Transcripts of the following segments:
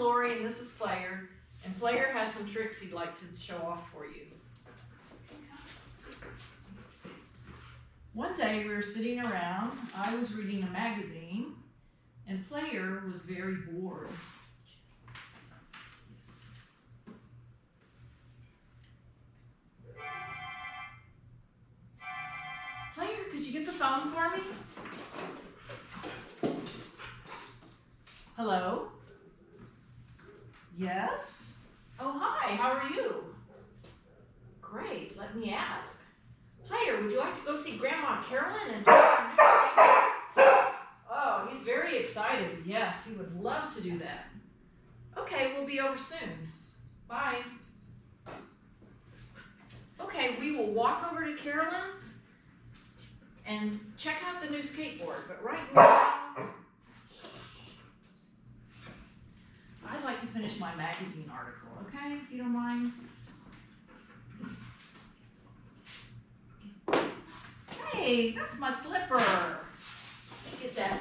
Lori and this is Player. And Player has some tricks he'd like to show off for you. One day we were sitting around, I was reading a magazine, and Player was very bored. Yes. Player, could you get the phone for me? Hello? Yes? Oh, hi, how are you? Great, let me ask. Player, would you like to go see Grandma Carolyn and Oh, he's very excited. Yes, he would love to do that. Okay, we'll be over soon. Bye. Okay, we will walk over to Carolyn's and check out the new skateboard, but right now, I'd like to finish my magazine article, okay, if you don't mind. Hey, that's my slipper. Get that.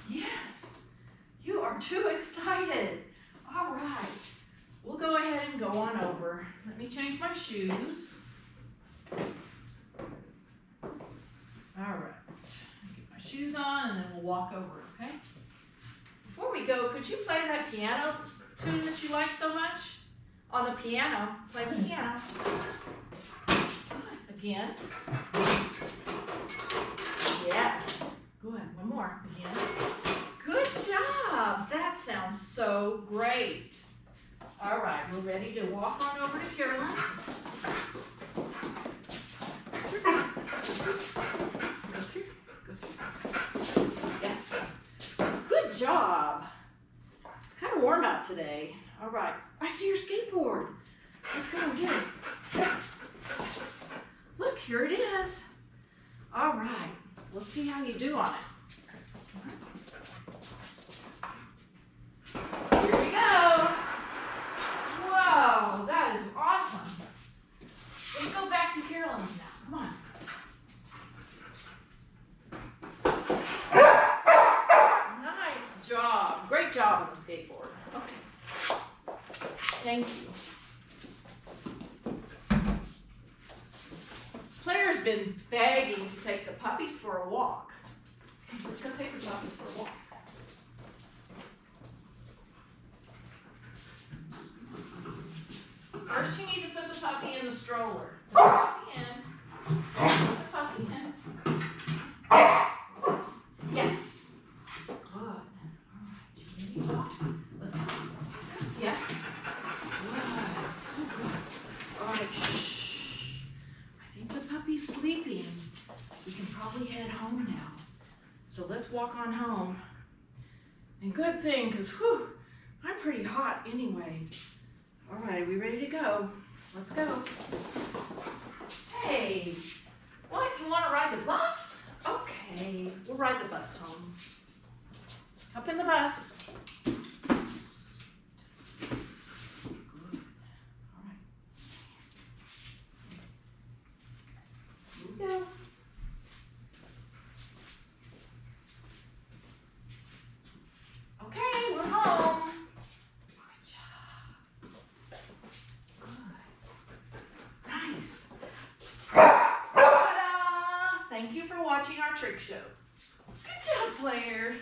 Yes, you are too excited. All right, we'll go ahead and go on over. Let me change my shoes. All right, get my shoes on and then we'll walk over, okay? Before we go, could you play that piano tune that you like so much? On the piano, play the piano. Good, again. Yes, good, one more, again. Good job, that sounds so great. All right, we're ready to walk on over to Carolyn's. Yes. Go through. Yes. Good job. It's kind of warm out today. All right. I see your skateboard. Let's go and get it. Yes. Look, here it is. All right. Let's see how you do on it. Here we go. Whoa, that is awesome. Let's go back to Carolyn's now. Come on. Nice job. Great job on the skateboard. Okay. Thank you. Player's been begging to take the puppies for a walk. Okay, let's go take the puppies for a walk. First, you need to put the puppy in the stroller. Put the puppy in. Put the puppy in. Yes. Good. All right. You ready? Let's go. Let's go. Yes. Good. So good. All right. Shh. I think the puppy's sleeping. We can probably head home now. So let's walk on home. And good thing, because I'm pretty hot anyway. All right, are we ready to go? Let's go. Hey, what? You want to ride the bus? Okay, we'll ride the bus home. Hop in the bus. Good. All right. Here we go. Okay, we're home. Ta-da! Thank you for watching our trick show. Good job, Player.